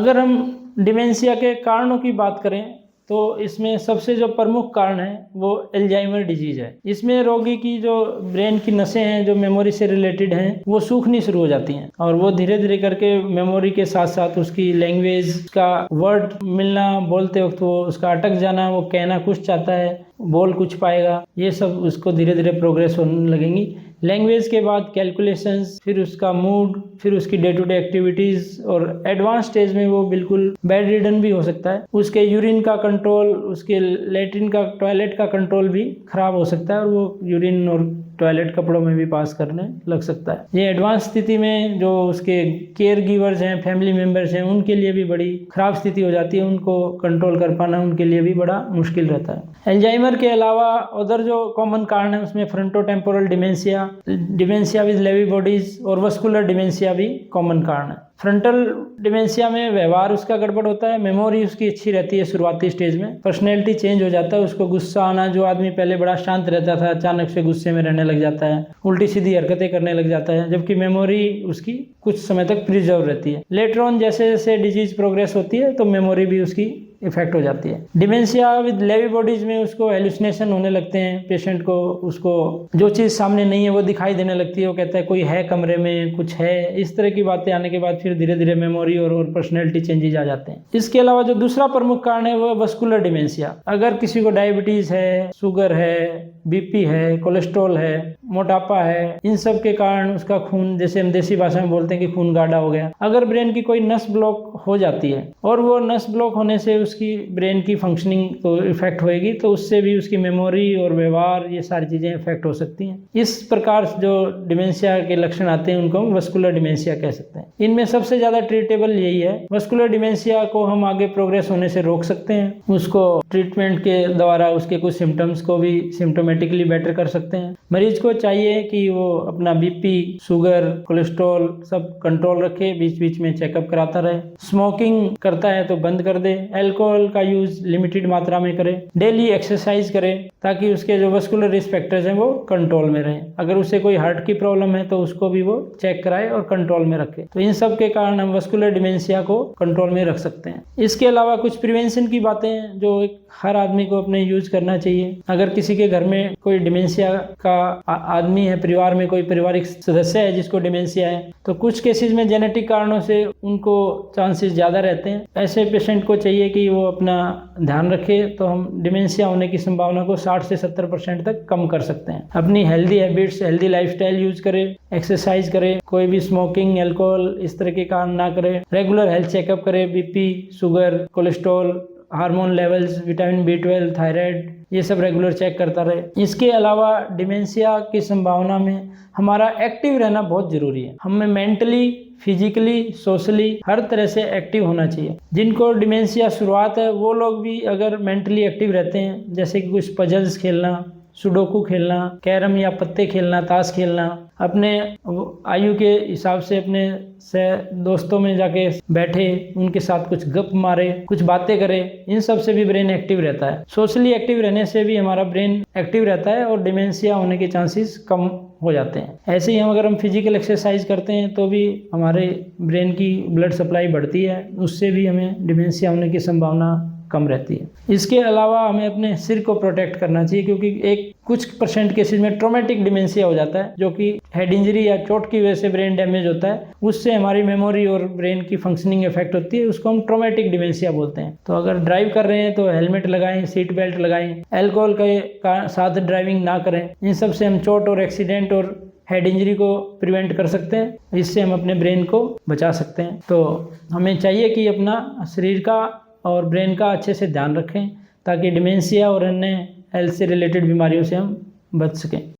अगर हम डिमेंशिया के कारणों की बात करें तो इसमें सबसे जो प्रमुख कारण है वो अल्जाइमर डिजीज है। इसमें रोगी की जो ब्रेन की नसें हैं जो मेमोरी से रिलेटेड हैं वो सूखनी शुरू हो जाती हैं और वो धीरे धीरे करके मेमोरी के साथ साथ उसकी लैंग्वेज का वर्ड मिलना, बोलते वक्त वो उसका अटक जाना, वो कहना कुछ चाहता है बोल कुछ पाएगा, ये सब उसको धीरे धीरे प्रोग्रेस होने लगेंगी। लैंग्वेज के बाद कैलकुलेशंस, फिर उसका मूड, फिर उसकी डे टू डे एक्टिविटीज़ और एडवांस स्टेज में वो बिल्कुल बेड रिडन भी हो सकता है। उसके यूरिन का कंट्रोल, उसके लेट्रिन का, टॉयलेट का कंट्रोल भी खराब हो सकता है और वो यूरिन और टॉयलेट कपड़ों में भी पास करने लग सकता है। ये एडवांस स्थिति में जो उसके केयर गिवर्स हैं, फैमिली मेम्बर्स हैं, उनके लिए भी बड़ी खराब स्थिति हो जाती है। उनको कंट्रोल कर पाना उनके लिए भी बड़ा मुश्किल रहता है। अल्जाइमर के अलावा अदर जो कॉमन कारण है उसमें frontotemporal dementia, dementia with Lewy bodies और वस्कुलर डिमेंशिया भी कॉमन कारण है। फ्रंटल डिमेंशिया में व्यवहार उसका गड़बड़ होता है, मेमोरी उसकी अच्छी रहती है शुरुआती स्टेज में, पर्सनैलिटी चेंज हो जाता है, उसको गुस्सा आना, जो आदमी पहले बड़ा शांत रहता था अचानक से गुस्से में रहने लग जाता है, उल्टी सीधी हरकतें करने लग जाता है, जबकि मेमोरी उसकी कुछ समय तक प्रिजर्व रहती है। लेटर ऑन जैसे जैसे डिजीज प्रोग्रेस होती है तो मेमोरी भी उसकी इफेक्ट हो जाती है। डिमेंशिया विद लेवी बॉडीज में उसको हेलुसिनेशन होने लगते हैं, पेशेंट को उसको जो चीज़ सामने नहीं है वो दिखाई देने लगती है, वो कहता है कोई है कमरे में, कुछ है, इस तरह की बातें आने के बाद फिर धीरे धीरे मेमोरी और पर्सनैलिटी चेंजेज आ जाते हैं। इसके अलावा जो दूसरा प्रमुख कारण है वो वस्कुलर डिमेंशिया। अगर किसी को डायबिटीज है, शुगर है, बीपी है, कोलेस्ट्रॉल है, मोटापा है, इन सब के कारण उसका खून, जैसे हम देसी भाषा में बोलते हैं कि खून गाढ़ा हो गया, अगर ब्रेन की कोई नस ब्लॉक हो जाती है और वो नस ब्लॉक होने से उसकी ब्रेन की फंक्शनिंग तो इफेक्ट होएगी, तो उससे भी उसकी मेमोरी और व्यवहार, ये सारी चीजें इफेक्ट हो सकती हैं। इस प्रकार जो डिमेंशिया के लक्षण आते हैं उनको हम वस्कुलर डिमेंशिया कह सकते हैं। इनमें सबसे ज्यादा ट्रीटेबल यही है। वस्कुलर डिमेंशिया को हम आगे प्रोग्रेस होने से रोक सकते हैं, उसको ट्रीटमेंट के द्वारा उसके कुछ सिम्टम्स को भी सिम्टोमेटिकली बेटर कर सकते हैं। मरीज को चाहिए कि वो अपना बीपी, शुगर, कोलेस्ट्रॉल सब कंट्रोल रखे, बीच बीच में चेकअप कराता रहे। स्मोकिंग करता है तो बंद कर दे, अल्कोहल का यूज लिमिटेड मात्रा में करे, डेली एक्सरसाइज करे ताकि उसके जो वस्कुलर रिस्क फैक्टर्स हैं वो कंट्रोल में रहें। अगर उसे कोई हार्ट की प्रॉब्लम है तो उसको भी वो चेक कराए और कंट्रोल में रखे। तो इन सब के कारण हम वस्कुलर डिमेंशिया को कंट्रोल में रख सकते हैं। इसके अलावा कुछ प्रिवेंशन की बातें हैं जो हर आदमी को अपने यूज करना चाहिए। अगर किसी के घर में कोई डिमेंशिया का आदमी है, परिवार में कोई पारिवारिक सदस्य है जिसको डिमेंशिया है, तो कुछ केसेस में जेनेटिक कारणों से उनको चांसेस ज़्यादा रहते हैं। ऐसे पेशेंट को चाहिए कि वो अपना ध्यान रखे, तो हम डिमेंशिया होने की संभावना को 60 से 70% तक कम कर सकते हैं। अपनी healthy habits, healthy lifestyle use करें, एक्सरसाइज करें, कोई भी स्मोकिंग, अल्कोहल इस तरह के काम ना करें, रेगुलर हेल्थ चेकअप करें, BP, sugar, cholesterol, hormone levels, vitamin B12, thyroid, ये सब रेगुलर चेक करता रहे। इसके अलावा डिमेंशिया की संभावना में हमारा एक्टिव रहना बहुत जरूरी है। हमें मेंटली, फिजिकली, सोशली हर तरह से एक्टिव होना चाहिए। जिनको डिमेंशिया शुरुआत है वो लोग भी अगर मेंटली एक्टिव रहते हैं, जैसे कि कुछ पजल्स खेलना, सुडोकू खेलना, कैरम या पत्ते खेलना, ताश खेलना, अपने आयु के हिसाब से अपने से दोस्तों में जाके बैठे, उनके साथ कुछ गप मारे, कुछ बातें करें, इन सब से भी ब्रेन एक्टिव रहता है। सोशली एक्टिव रहने से भी हमारा ब्रेन एक्टिव रहता है और डिमेंशिया होने के चांसेस कम हो जाते हैं। ऐसे ही अगर हम फिजिकल एक्सरसाइज करते हैं तो भी हमारे ब्रेन की ब्लड सप्लाई बढ़ती है, उससे भी हमें डिमेंशिया होने की संभावना कम रहती है। इसके अलावा हमें अपने सिर को प्रोटेक्ट करना चाहिए, क्योंकि एक कुछ % केसेस में ट्रोमेटिक डिमेंशिया हो जाता है, जो कि हेड इंजरी या चोट की वजह से ब्रेन डैमेज होता है, उससे हमारी मेमोरी और ब्रेन की फंक्शनिंग इफेक्ट होती है, उसको हम ट्रोमेटिक डिमेंशिया बोलते हैं। तो अगर ड्राइव कर रहे हैं तो हेलमेट लगाएं, सीट बेल्ट लगाएं, अल्कोहल के साथ ड्राइविंग ना करें। इन सब से हम चोट और एक्सीडेंट और हेड इंजरी को प्रिवेंट कर सकते हैं, इससे हम अपने ब्रेन को बचा सकते हैं। तो हमें चाहिए कि अपना शरीर का और ब्रेन का अच्छे से ध्यान रखें ताकि डिमेंशिया और अन्य हेल्थ से रिलेटेड बीमारियों से हम बच सकें।